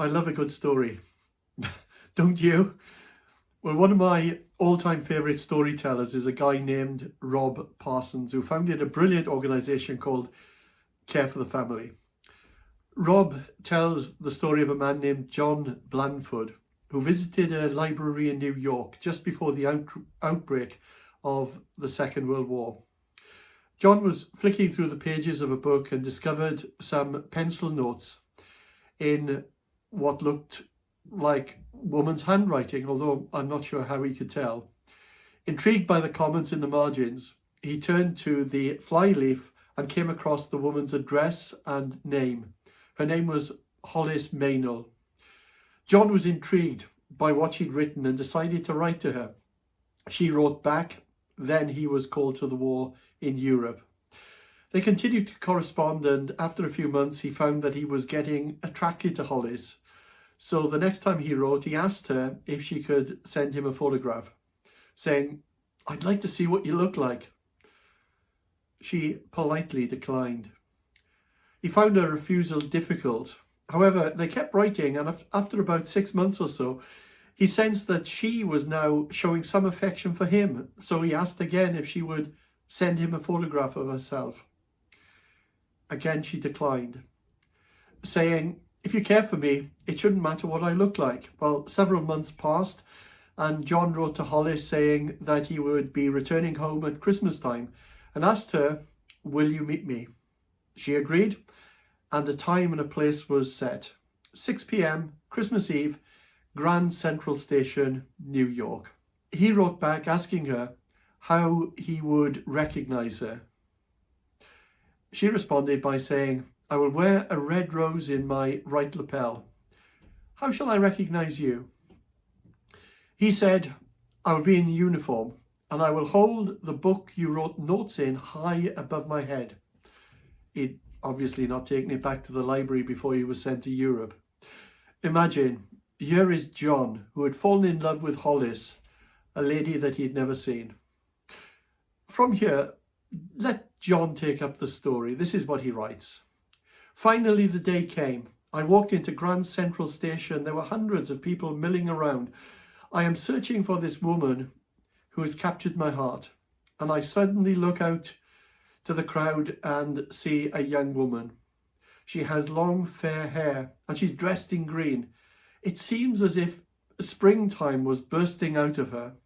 I love a good story. Don't you? Well, one of my all-time favourite storytellers is a guy named Rob Parsons, who founded a brilliant organisation called Care for the Family. Rob tells the story of a man named John Blandford, who visited a library in New York just before the outbreak of the Second World War. John was flicking through the pages of a book and discovered some pencil notes in what looked like woman's handwriting, although I'm not sure how he could tell. Intrigued by the comments in the margins, he turned to the flyleaf and came across the woman's address and name. Her name was Hollis Maynell. John was intrigued by what she'd written and decided to write to her. She wrote back. Then he was called to the war in Europe. They continued to correspond, and after a few months he found that he was getting attracted to Hollis. So the next time he wrote, he asked her if she could send him a photograph, saying, "I'd like to see what you look like." She politely declined. He found her refusal difficult. However, they kept writing, and after about 6 months or so, he sensed that she was now showing some affection for him, so he asked again if she would send him a photograph of herself. Again, she declined, saying, "If you care for me, it shouldn't matter what I look like." Well, several months passed, and John wrote to Hollis saying that he would be returning home at Christmas time and asked her, "Will you meet me?" She agreed, and a time and a place was set. 6 p.m, Christmas Eve, Grand Central Station, New York. He wrote back asking her how he would recognize her. She responded by saying, "I will wear a red rose in my right lapel. How shall I recognize you?" He said, "I will be in uniform, and I will hold the book you wrote notes in high above my head." He'd obviously not taken it back to the library before he was sent to Europe. Imagine, here is John, who had fallen in love with Hollis, a lady that he'd never seen. From here, let John take up the story. This is what he writes. "Finally, the day came. I walked into Grand Central Station. There were hundreds of people milling around. I am searching for this woman who has captured my heart. And I suddenly look out to the crowd and see a young woman. She has long, fair hair, and she's dressed in green. It seems as if springtime was bursting out of her.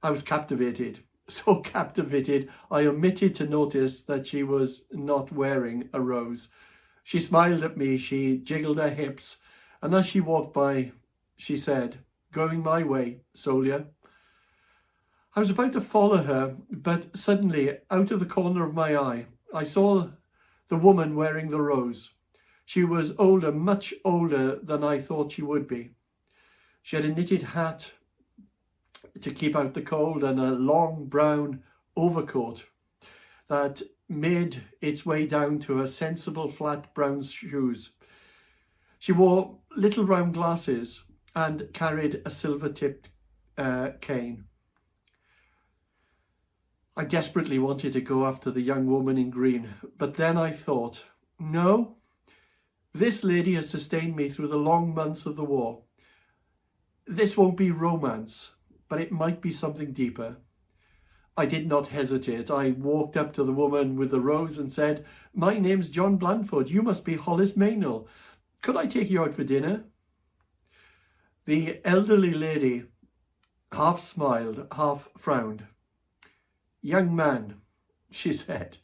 I was captivated, so captivated I omitted to notice that she was not wearing a rose. She smiled at me, she jiggled her hips, and as she walked by, she said, 'Going my way, Solia.' I was about to follow her, but suddenly, out of the corner of my eye, I saw the woman wearing the rose. She was older, much older than I thought she would be. She had a knitted hat to keep out the cold and a long brown overcoat that made its way down to her sensible flat brown shoes. She wore little round glasses and carried a silver-tipped cane. I desperately wanted to go after the young woman in green, but then I thought, no, this lady has sustained me through the long months of the war. This won't be romance, but it might be something deeper. I did not hesitate. I walked up to the woman with the rose and said, 'My name's John Blandford. You must be Hollis Maynell. Could I take you out for dinner?' The elderly lady half smiled, half frowned. 'Young man,' she said,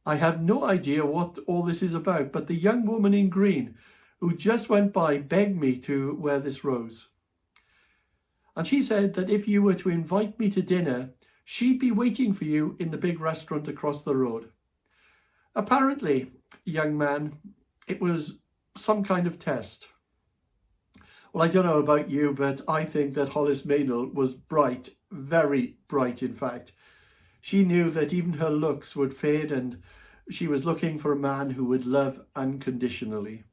'I have no idea what all this is about, but the young woman in green who just went by begged me to wear this rose. And she said that if you were to invite me to dinner, she'd be waiting for you in the big restaurant across the road. Apparently, young man, it was some kind of test.' Well, I don't know about you, but I think that Hollis Maynell was bright, very bright in fact. She knew that even her looks would fade, and she was looking for a man who would love unconditionally.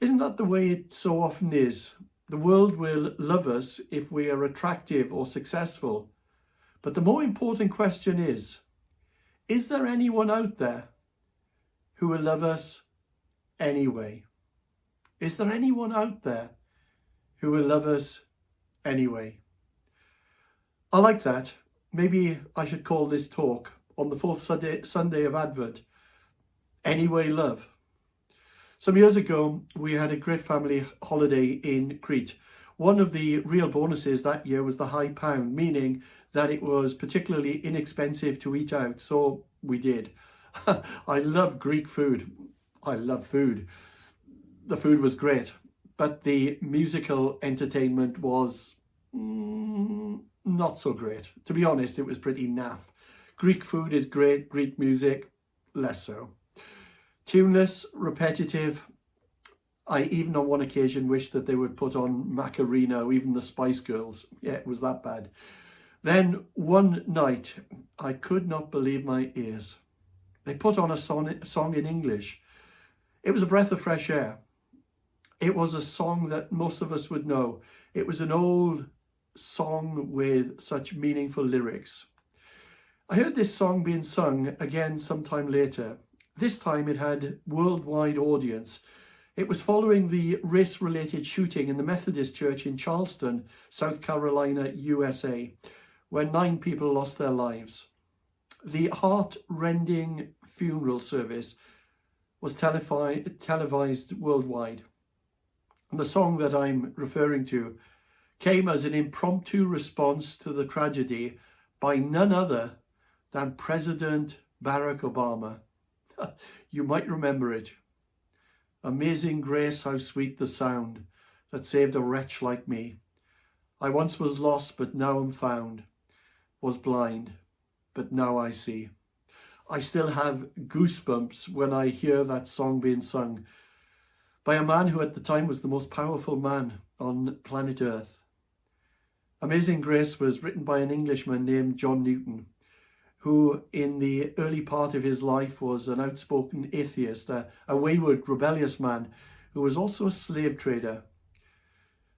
Isn't that the way it so often is? The world will love us if we are attractive or successful. But the more important question is there anyone out there who will love us anyway? Is there anyone out there who will love us anyway? I like that. Maybe I should call this talk on the fourth Sunday of Advent, Anyway Love. Some years ago, we had a great family holiday in Crete. One of the real bonuses that year was the high pound, meaning that it was particularly inexpensive to eat out, so we did. I love Greek food. I love food. The food was great, but the musical entertainment was not so great. To be honest, it was pretty naff. Greek food is great, Greek music, less so. Tuneless, repetitive. I even on one occasion wished that they would put on Macarena or even the Spice Girls. Yeah, it was that bad. Then one night, I could not believe my ears. They put on a song in English. It was a breath of fresh air. It was a song that most of us would know. It was an old song with such meaningful lyrics. I heard this song being sung again sometime later. This time it had worldwide audience. It was following the race-related shooting in the Methodist Church in Charleston, South Carolina, USA, where 9 people lost their lives. The heart-rending funeral service was televised worldwide. And the song that I'm referring to came as an impromptu response to the tragedy by none other than President Barack Obama. You might remember it. Amazing grace, how sweet the sound that saved a wretch like me. I once was lost, but now am found, was blind, but now I see. I still have goosebumps when I hear that song being sung by a man who at the time was the most powerful man on planet Earth. Amazing Grace was written by an Englishman named John Newton, who in the early part of his life was an outspoken atheist, a wayward, rebellious man who was also a slave trader.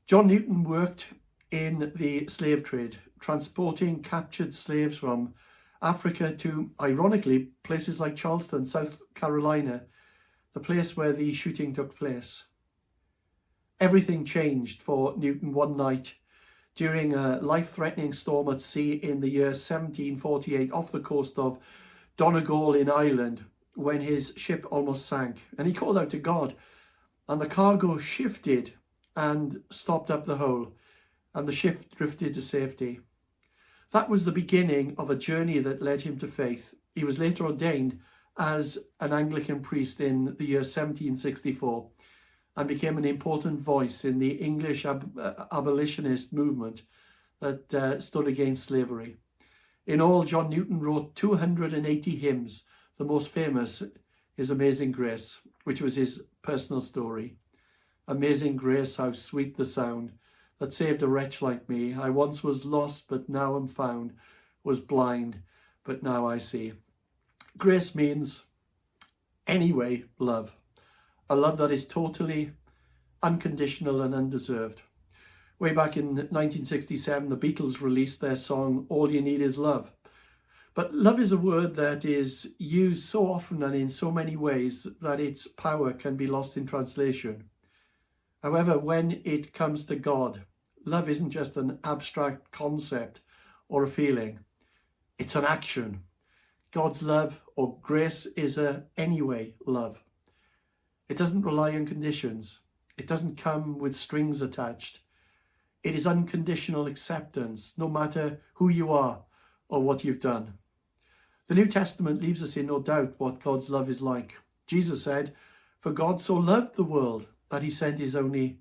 John Newton worked in the slave trade, transporting captured slaves from Africa to, ironically, places like Charleston, South Carolina, the place where the shooting took place. Everything changed for Newton one night during a life-threatening storm at sea in the year 1748 off the coast of Donegal in Ireland, when his ship almost sank. And he called out to God, and the cargo shifted and stopped up the hole, and the ship drifted to safety. That was the beginning of a journey that led him to faith. He was later ordained as an Anglican priest in the year 1764 and became an important voice in the English abolitionist movement that stood against slavery. In all, John Newton wrote 280 hymns. The most famous is Amazing Grace, which was his personal story. Amazing grace, how sweet the sound that saved a wretch like me. I once was lost, but now am found, was blind, but now I see. Grace means, anyway, love. A love that is totally unconditional and undeserved. Way back in 1967, the Beatles released their song, All You Need Is Love. But love is a word that is used so often and in so many ways that its power can be lost in translation. However, when it comes to God, love isn't just an abstract concept or a feeling. It's an action. God's love or grace is a anyway love. It doesn't rely on conditions. It doesn't come with strings attached. It is unconditional acceptance, no matter who you are or what you've done. The New Testament leaves us in no doubt what God's love is like. Jesus said, "For God so loved the world that he sent his only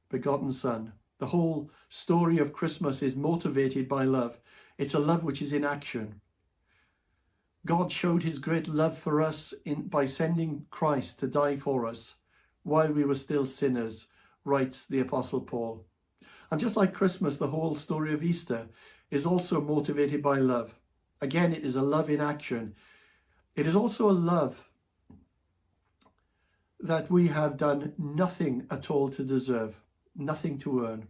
begotten Son." The whole story of Christmas is motivated by love. It's a love which is in action. God showed his great love for us by sending Christ to die for us while we were still sinners, writes the Apostle Paul. And just like Christmas, the whole story of Easter is also motivated by love. Again, it is a love in action. It is also a love that we have done nothing at all to deserve, nothing to earn.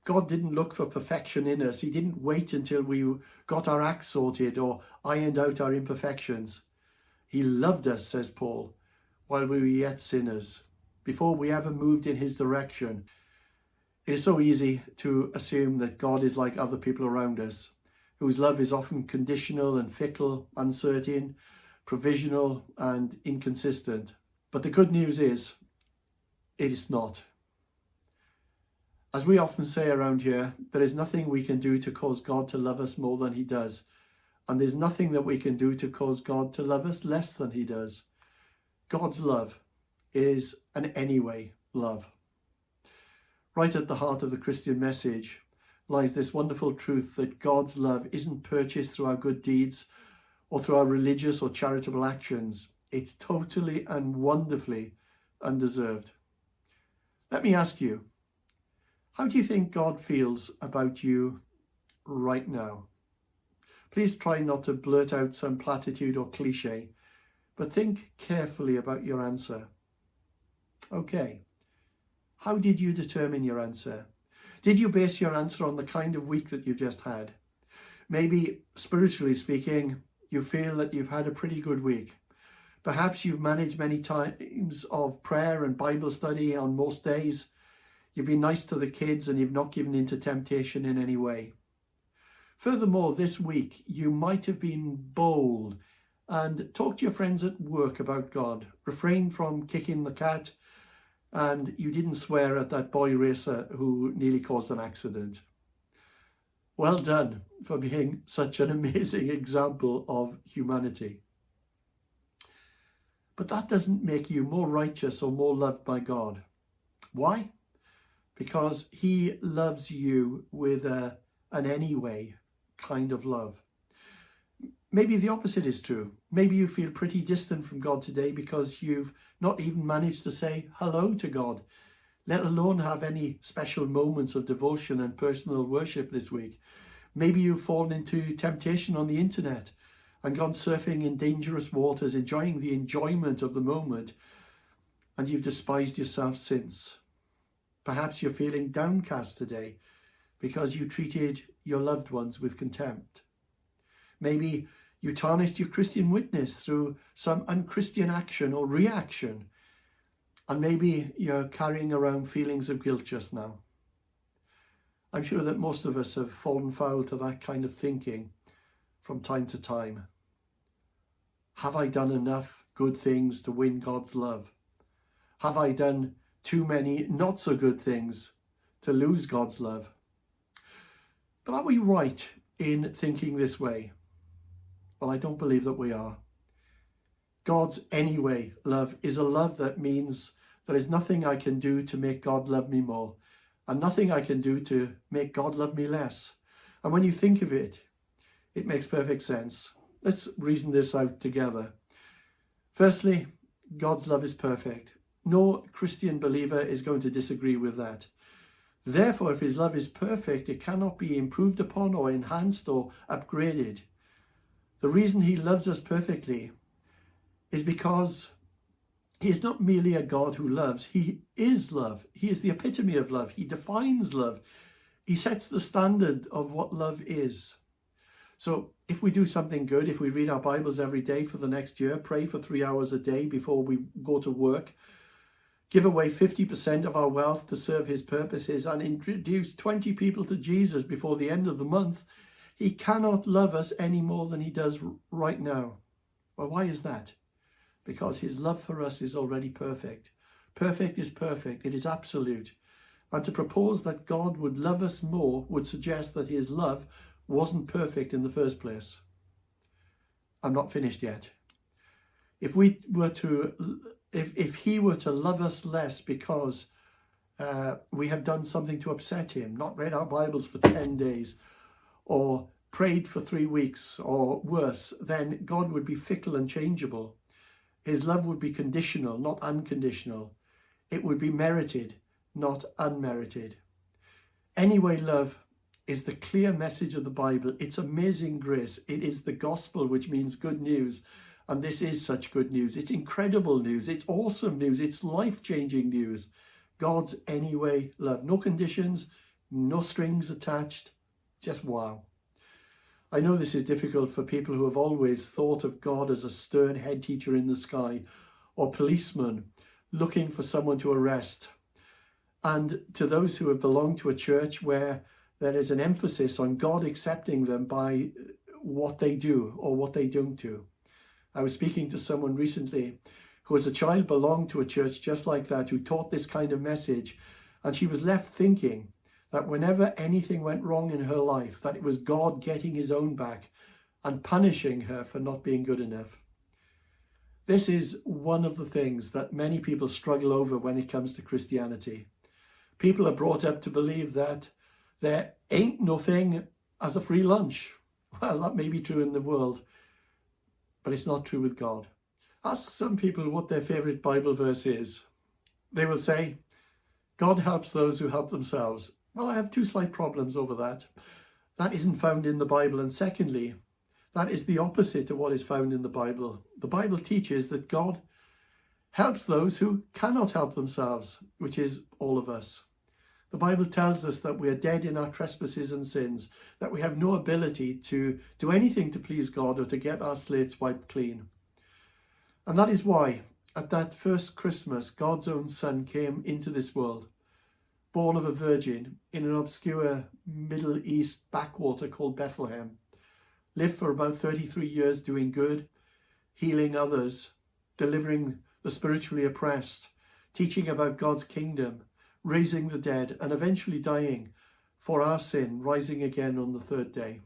God didn't look for perfection in us. He didn't wait until we got our act sorted or ironed out our imperfections. He loved us, says Paul, while we were yet sinners. before we ever moved in his direction. It is so easy to assume that God is like other people around us, whose love is often conditional and fickle, uncertain, provisional and inconsistent. But the good news is, it is not. As we often say around here, there is nothing we can do to cause God to love us more than he does. And there's nothing that we can do to cause God to love us less than he does. God's love is an anyway love. Right at the heart of the Christian message lies this wonderful truth that God's love isn't purchased through our good deeds or through our religious or charitable actions. It's totally and wonderfully undeserved. Let me ask you, how do you think God feels about you right now? Please try not to blurt out some platitude or cliche, but think carefully about your answer. Okay, how did you determine your answer? Did you base your answer on the kind of week that you've just had? Maybe, spiritually speaking, you feel that you've had a pretty good week. Perhaps you've managed many times of prayer and Bible study on most days. You've been nice to the kids and you've not given in to temptation in any way. Furthermore, this week, you might have been bold and talked to your friends at work about God, refrained from kicking the cat, and you didn't swear at that boy racer who nearly caused an accident. Well done for being such an amazing example of humanity. But that doesn't make you more righteous or more loved by God. Why? Because he loves you with an anyway kind of love. Maybe the opposite is true. Maybe you feel pretty distant from God today because you've not even managed to say hello to God, let alone have any special moments of devotion and personal worship this week. Maybe you've fallen into temptation on the internet and gone surfing in dangerous waters, enjoying the enjoyment of the moment, and you've despised yourself since. Perhaps you're feeling downcast today because you treated your loved ones with contempt. Maybe you tarnished your Christian witness through some unchristian action or reaction, and maybe you're carrying around feelings of guilt just now. I'm sure that most of us have fallen foul to that kind of thinking from time to time. Have I done enough good things to win God's love? Have I done too many not so good things to lose God's love? But are we right in thinking this way? Well, I don't believe that we are. God's anyway love is a love that means there is nothing I can do to make God love me more, and nothing I can do to make God love me less. And when you think of it, it makes perfect sense. Let's reason this out together. Firstly, God's love is perfect. No Christian believer is going to disagree with that. Therefore, if his love is perfect, it cannot be improved upon or enhanced or upgraded. The reason he loves us perfectly is because he is not merely a God who loves. He is love. He is the epitome of love. He defines love. He sets the standard of what love is. So if we do something good, if we read our Bibles every day for the next year, pray for 3 hours a day before we go to work, give away 50% of our wealth to serve his purposes, and introduce 20 people to Jesus before the end of the month, he cannot love us any more than he does right now. Well, why is that? Because his love for us is already perfect. Perfect is perfect. It is absolute. And to propose that God would love us more would suggest that his love wasn't perfect in the first place. I'm not finished yet. If he were to love us less because we have done something to upset him, not read our Bibles for 10 days, or prayed for 3 weeks, or worse, then God would be fickle and changeable. His love would be conditional, not unconditional. It would be merited, not unmerited. Anyway, love is the clear message of the Bible. It's amazing grace. It is the gospel, which means good news. And this is such good news. It's incredible news. It's awesome news. It's life-changing news. God's anyway love. No conditions, no strings attached. Just wow. I know this is difficult for people who have always thought of God as a stern head teacher in the sky or policeman looking for someone to arrest. And to those who have belonged to a church where there is an emphasis on God accepting them by what they do or what they don't do. I was speaking to someone recently who as a child belonged to a church just like that, who taught this kind of message, and she was left thinking that whenever anything went wrong in her life, that it was God getting his own back and punishing her for not being good enough. This is one of the things that many people struggle over when it comes to Christianity. People are brought up to believe that there ain't no thing as a free lunch. Well, that may be true in the world, but it's not true with God. Ask some people what their favourite Bible verse is. They will say, God helps those who help themselves. Well, I have two slight problems over that. That isn't found in the Bible. And secondly, that is the opposite of what is found in the Bible. The Bible teaches that God helps those who cannot help themselves, which is all of us. The Bible tells us that we are dead in our trespasses and sins, that we have no ability to do anything to please God or to get our slates wiped clean. And that is why, at that first Christmas, God's own Son came into this world, born of a virgin in an obscure Middle East backwater called Bethlehem, lived for about 33 years doing good, healing others, delivering the spiritually oppressed, teaching about God's kingdom, raising the dead, and eventually dying for our sin, rising again on the third day.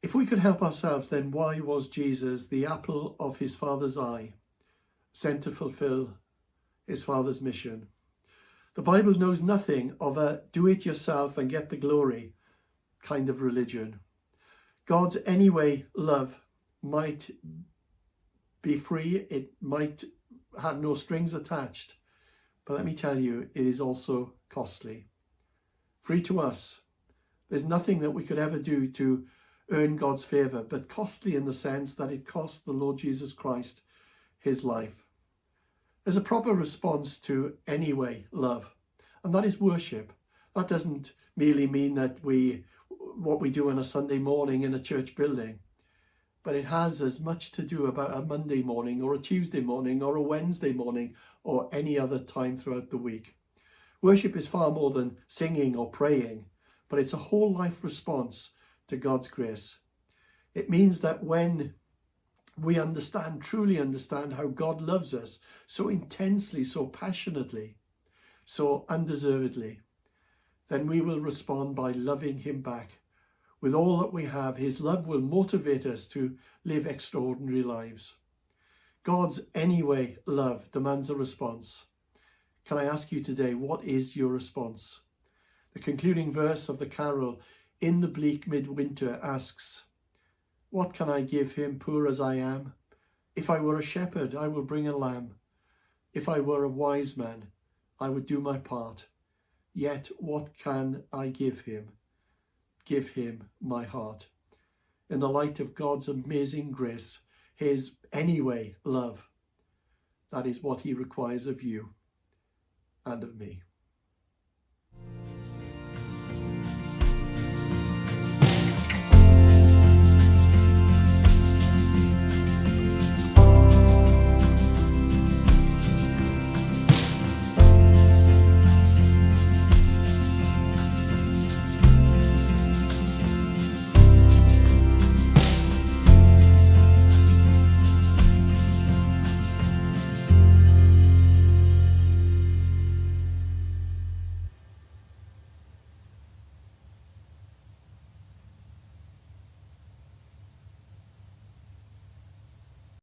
If we could help ourselves, then why was Jesus, the apple of his Father's eye, sent to fulfill his Father's mission? The Bible knows nothing of a do-it-yourself and get the glory kind of religion. God's anyway love might be free, it might have no strings attached, but let me tell you, it is also costly. Free to us. There's nothing that we could ever do to earn God's favour, but costly in the sense that it cost the Lord Jesus Christ his life. There's a proper response to anyway love, and that is worship. That doesn't merely mean that what we do on a Sunday morning in a church building, but it has as much to do about a Monday morning or a Tuesday morning or a Wednesday morning or any other time throughout the week. Worship is far more than singing or praying, but it's a whole life response to God's grace. It means that when we truly understand how God loves us so intensely, so passionately, so undeservedly, then we will respond by loving him back. With all that we have, his love will motivate us to live extraordinary lives. God's anyway love demands a response. Can I ask you today, what is your response? The concluding verse of the carol, In the Bleak Midwinter, asks, What can I give him, poor as I am? If I were a shepherd, I will bring a lamb. If I were a wise man, I would do my part. Yet what can I give him? Give him my heart. In the light of God's amazing grace, his anyway love, that is what he requires of you and of me.